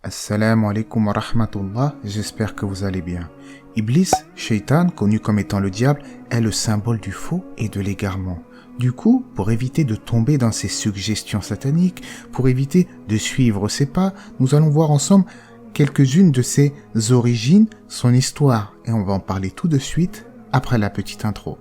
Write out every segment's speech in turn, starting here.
Assalamu alaikum wa rahmatullah, j'espère que vous allez bien. Iblis, Shaitan, connu comme étant le diable, est le symbole du faux et de l'égarement. Du coup, pour éviter de tomber dans ces suggestions sataniques, pour éviter de suivre ses pas, nous allons voir ensemble quelques-unes de ses origines, son histoire, et on va en parler tout de suite après la petite intro.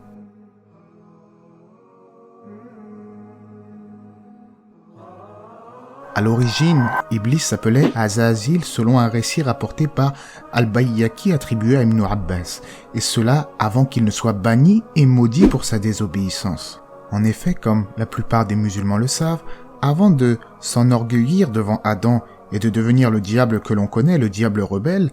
À l'origine, Iblis s'appelait Azazil selon un récit rapporté par Al-Bayyaki attribué à Ibn Abbas, et cela avant qu'il ne soit banni et maudit pour sa désobéissance. En effet, comme la plupart des musulmans le savent, avant de s'enorgueillir devant Adam et de devenir le diable que l'on connaît, le diable rebelle,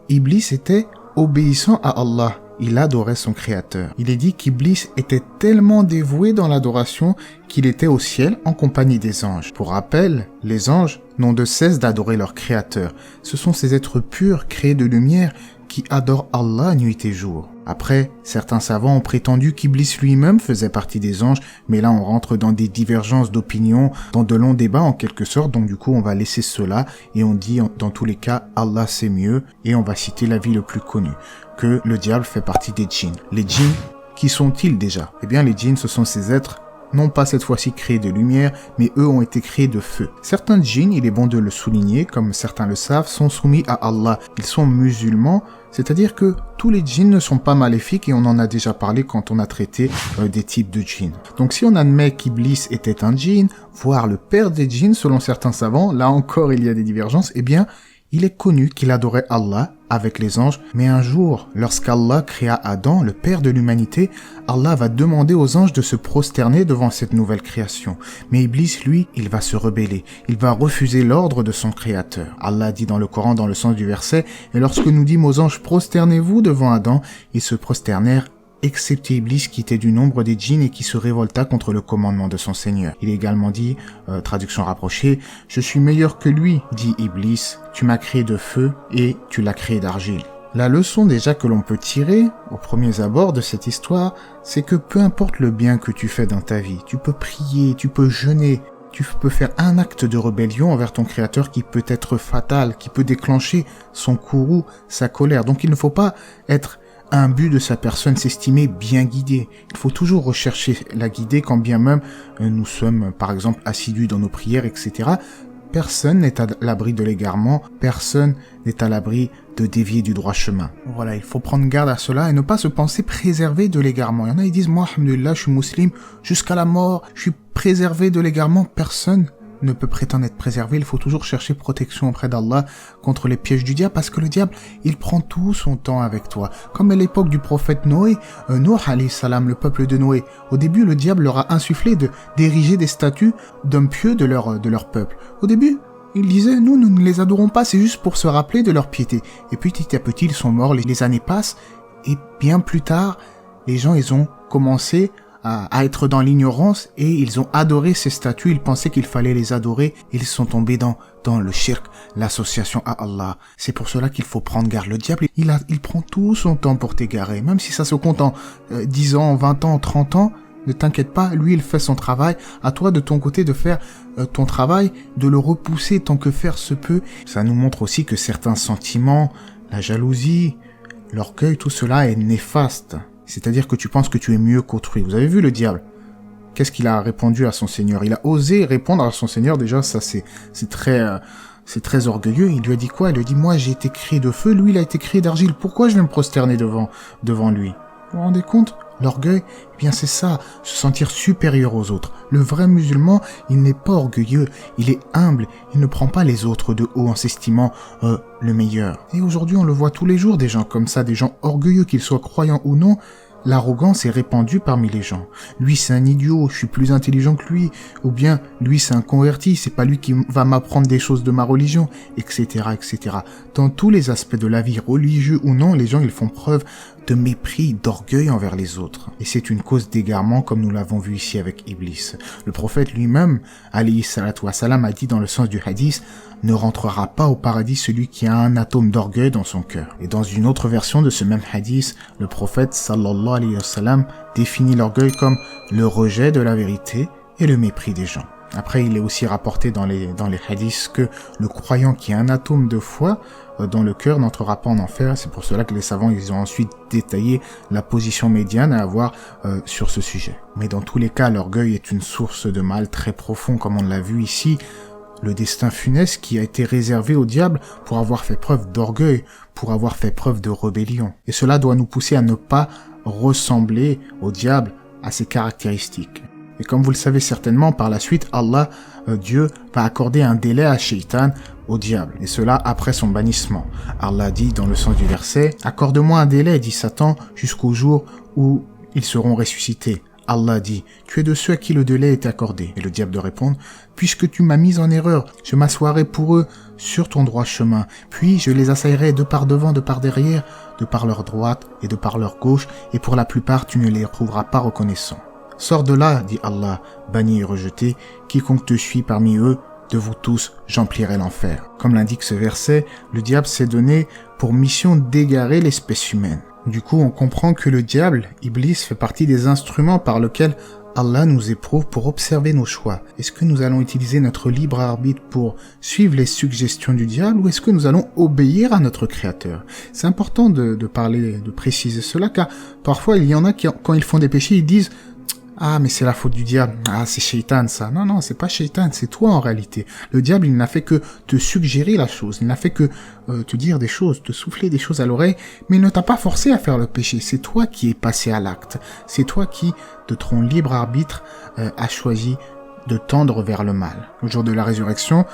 Iblis était obéissant à Allah. Il adorait son créateur. Il est dit qu'Iblis était tellement dévoué dans l'adoration qu'il était au ciel en compagnie des anges. Pour rappel, les anges n'ont de cesse d'adorer leur créateur. Ce sont ces êtres purs, créés de lumière, qui adorent Allah nuit et jour. Après, certains savants ont prétendu qu'Iblis lui-même faisait partie des anges, mais là on rentre dans des divergences d'opinion, dans de longs débats en quelque sorte, donc du coup on va laisser cela, et on dit dans tous les cas, Allah c'est mieux, et on va citer l'avis le plus connu, que le diable fait partie des djinns. Les djinns, qui sont-ils déjà? Eh bien les djinns ce sont ces êtres non pas cette fois-ci créés de lumière, mais eux ont été créés de feu. Certains djinns, il est bon de le souligner, comme certains le savent, sont soumis à Allah. Ils sont musulmans, c'est-à-dire que tous les djinns ne sont pas maléfiques et on en a déjà parlé quand on a traité des types de djinns. Donc si on admet qu'Iblis était un djinn, voire le père des djinns selon certains savants, là encore il y a des divergences, eh bien il est connu qu'il adorait Allah avec les anges, mais un jour, lorsqu'Allah créa Adam, le père de l'humanité, Allah va demander aux anges de se prosterner devant cette nouvelle création. Mais Iblis, lui, il va se rebeller, il va refuser l'ordre de son créateur. Allah dit dans le Coran, dans le sens du verset, « Et lorsque nous dîmes aux anges, prosternez-vous devant Adam, ils se prosternèrent, excepté Iblis qui était du nombre des djinns et qui se révolta contre le commandement de son Seigneur. » Il est également dit, traduction rapprochée, « Je suis meilleur que lui, dit Iblis, tu m'as créé de feu et tu l'as créé d'argile. » La leçon déjà que l'on peut tirer, aux premiers abords de cette histoire, c'est que peu importe le bien que tu fais dans ta vie, tu peux prier, tu peux jeûner, tu peux faire un acte de rébellion envers ton créateur qui peut être fatal, qui peut déclencher son courroux, sa colère. Donc il ne faut pas être un but de sa personne, s'estimer bien guidé. Il faut toujours rechercher la guider quand bien même nous sommes par exemple assidus dans nos prières, etc. Personne n'est à l'abri de l'égarement, personne n'est à l'abri de dévier du droit chemin. Voilà, il faut prendre garde à cela et ne pas se penser préservé de l'égarement. Il y en a qui disent, moi, alhamdoulilah, je suis musulman, jusqu'à la mort, je suis préservé de l'égarement. Personne ne peut prétendre être préservé. Il faut toujours chercher protection auprès d'Allah contre les pièges du diable, parce que le diable, il prend tout son temps avec toi. Comme à l'époque du prophète Noé, Nuh alayhi salam, le peuple de Noé. Au début, le diable leur a insufflé d'ériger des statues d'hommes pieux de leur peuple. Au début, ils disaient, nous ne les adorons pas, c'est juste pour se rappeler de leur piété. Et petit à petit, ils sont morts, les années passent, et bien plus tard, les gens, ils ont commencé à être dans l'ignorance et ils ont adoré ces statues, ils pensaient qu'il fallait les adorer, ils sont tombés dans le shirk, l'association à Allah. C'est pour cela qu'il faut prendre garde. Le diable, il prend tout son temps pour t'égarer, même si ça se compte en 10 ans, 20 ans, 30 ans, ne t'inquiète pas, lui il fait son travail, à toi de ton côté de faire ton travail, de le repousser tant que faire se peut. Ça nous montre aussi que certains sentiments, la jalousie, l'orgueil, tout cela est néfaste. C'est-à-dire que tu penses que tu es mieux qu'autrui. Vous avez vu le diable? Qu'est-ce qu'il a répondu à son Seigneur? Il a osé répondre à son Seigneur. Déjà, ça c'est très orgueilleux. Il lui a dit quoi? Il lui a dit, moi j'ai été créé de feu, lui il a été créé d'argile. Pourquoi je vais me prosterner devant lui? Vous vous rendez compte? L'orgueil, eh bien c'est ça, se sentir supérieur aux autres. Le vrai musulman, il n'est pas orgueilleux, il est humble, il ne prend pas les autres de haut en s'estimant le meilleur. Et aujourd'hui, on le voit tous les jours, des gens comme ça, des gens orgueilleux, qu'ils soient croyants ou non. L'arrogance est répandue parmi les gens. Lui, c'est un idiot, je suis plus intelligent que lui. Ou bien, lui, c'est un converti, c'est pas lui qui va m'apprendre des choses de ma religion, etc., etc. Dans tous les aspects de la vie, religieux ou non, les gens, ils font preuve de mépris, d'orgueil envers les autres. Et c'est une cause d'égarement, comme nous l'avons vu ici avec Iblis. Le prophète lui-même, alayhi salatu wassalam, a dit dans le sens du hadith, ne rentrera pas au paradis celui qui a un atome d'orgueil dans son cœur. Et dans une autre version de ce même hadith, le prophète sallallahu alayhi wa sallam définit l'orgueil comme le rejet de la vérité et le mépris des gens. Après, il est aussi rapporté dans les hadiths que le croyant qui a un atome de foi dans le cœur n'entrera pas en enfer. C'est pour cela que les savants ils ont ensuite détaillé la position médiane à avoir sur ce sujet. Mais dans tous les cas, l'orgueil est une source de mal très profond, comme on l'a vu ici. Le destin funeste qui a été réservé au diable pour avoir fait preuve d'orgueil, pour avoir fait preuve de rébellion. Et cela doit nous pousser à ne pas ressembler au diable, à ses caractéristiques. Et comme vous le savez certainement, par la suite, Allah, Dieu, va accorder un délai à Shaitan, au diable, et cela après son bannissement. Allah dit dans le sens du verset, « Accorde-moi un délai, dit Satan, jusqu'au jour où ils seront ressuscités. » Allah dit, « Tu es de ceux à qui le délai est accordé. » Et le diable de répondre, « Puisque tu m'as mis en erreur, je m'assoirai pour eux sur ton droit chemin, puis je les assaillerai de par devant, de par derrière, de par leur droite et de par leur gauche, et pour la plupart tu ne les trouveras pas reconnaissants. Sors de là, dit Allah, banni et rejeté, quiconque te suit parmi eux, de vous tous, j'emplirai l'enfer. » Comme l'indique ce verset, le diable s'est donné pour mission d'égarer l'espèce humaine. Du coup, on comprend que le diable, Iblis, fait partie des instruments par lesquels Allah nous éprouve pour observer nos choix. Est-ce que nous allons utiliser notre libre arbitre pour suivre les suggestions du diable ou est-ce que nous allons obéir à notre Créateur? C'est important de préciser cela car parfois il y en a qui, quand ils font des péchés, ils disent « Ah, mais c'est la faute du diable. Ah, c'est Shaitan, ça. » Non, c'est pas Shaitan, c'est toi en réalité. Le diable, il n'a fait que te suggérer la chose. Il n'a fait que te dire des choses, te souffler des choses à l'oreille, mais il ne t'a pas forcé à faire le péché. C'est toi qui es passé à l'acte. C'est toi qui, de ton libre arbitre, a choisi de tendre vers le mal. Au jour de la résurrection,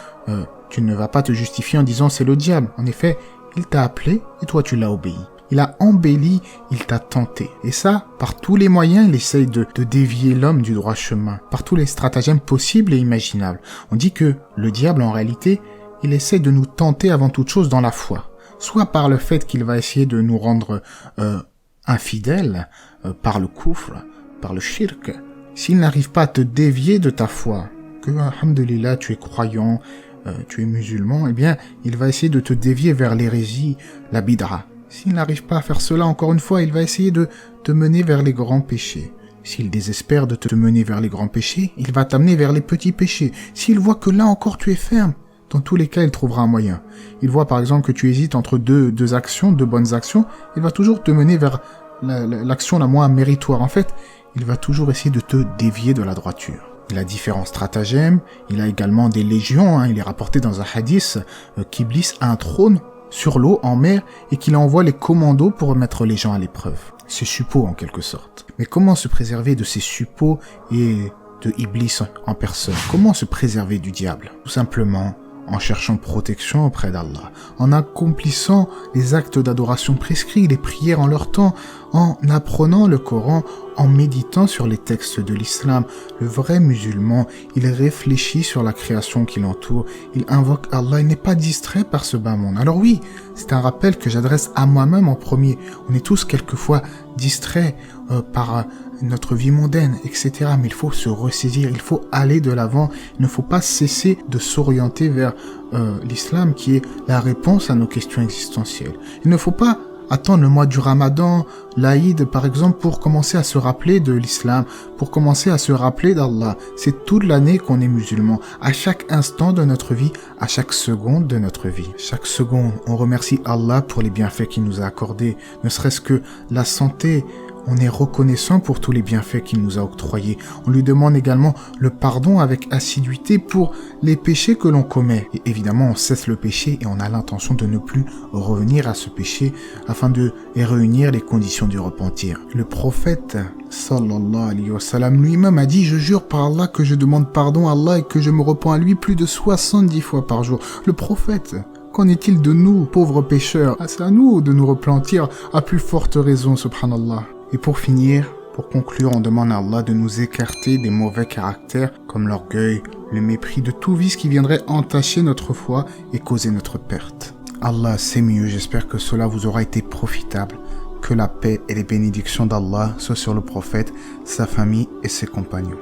tu ne vas pas te justifier en disant « c'est le diable ». En effet, il t'a appelé et toi tu l'as obéi. Il a embelli, il t'a tenté. Et ça, par tous les moyens, il essaye de dévier l'homme du droit chemin, par tous les stratagèmes possibles et imaginables. On dit que le diable, en réalité, il essaie de nous tenter avant toute chose dans la foi. Soit par le fait qu'il va essayer de nous rendre infidèles, par le kufr, par le shirk. S'il n'arrive pas à te dévier de ta foi, que, alhamdulillah, tu es croyant, tu es musulman, eh bien, il va essayer de te dévier vers l'hérésie, la bid'a. S'il n'arrive pas à faire cela, encore une fois, il va essayer de te mener vers les grands péchés. S'il désespère de te mener vers les grands péchés, il va t'amener vers les petits péchés. S'il voit que là encore tu es ferme, dans tous les cas, il trouvera un moyen. Il voit par exemple que tu hésites entre deux actions, deux bonnes actions, il va toujours te mener vers l'action la moins méritoire. En fait, il va toujours essayer de te dévier de la droiture. Il a différents stratagèmes, il a également des légions, il est rapporté dans un hadith qu'Iblis a un trône sur l'eau, en mer, et qu'il envoie les commandos pour remettre les gens à l'épreuve. C'est suppos en quelque sorte. Mais comment se préserver de ces suppos et de Iblis en personne? Comment se préserver du diable? Tout simplement en cherchant protection auprès d'Allah, en accomplissant les actes d'adoration prescrits, les prières en leur temps, en apprenant le Coran, en méditant sur les textes de l'islam. Le vrai musulman, il réfléchit sur la création qui l'entoure, il invoque Allah, il n'est pas distrait par ce bas monde. Alors oui, c'est un rappel que j'adresse à moi-même en premier. On est tous quelquefois distraits par notre vie mondaine, etc. Mais il faut se ressaisir, il faut aller de l'avant, il ne faut pas cesser de s'orienter vers l'islam qui est la réponse à nos questions existentielles. Il ne faut pas attendre le mois du Ramadan, l'Aïd par exemple, pour commencer à se rappeler de l'islam, pour commencer à se rappeler d'Allah. C'est toute l'année qu'on est musulman, à chaque instant de notre vie, à chaque seconde de notre vie. Chaque seconde, on remercie Allah pour les bienfaits qu'il nous a accordés, ne serait-ce que la santé. On est reconnaissant pour tous les bienfaits qu'il nous a octroyés. On lui demande également le pardon avec assiduité pour les péchés que l'on commet. Et évidemment, on cesse le péché et on a l'intention de ne plus revenir à ce péché afin de réunir les conditions du repentir. Le prophète, sallallahu alayhi wa sallam, lui-même a dit « Je jure par Allah que je demande pardon à Allah et que je me repens à lui plus de 70 fois par jour. » Le prophète, qu'en est-il de nous, pauvres pécheurs? C'est à nous de nous repentir à plus forte raison, subhanallah. Et pour finir, pour conclure, on demande à Allah de nous écarter des mauvais caractères comme l'orgueil, le mépris, de tout vice qui viendrait entacher notre foi et causer notre perte. Allah sait mieux, j'espère que cela vous aura été profitable. Que la paix et les bénédictions d'Allah soient sur le prophète, sa famille et ses compagnons.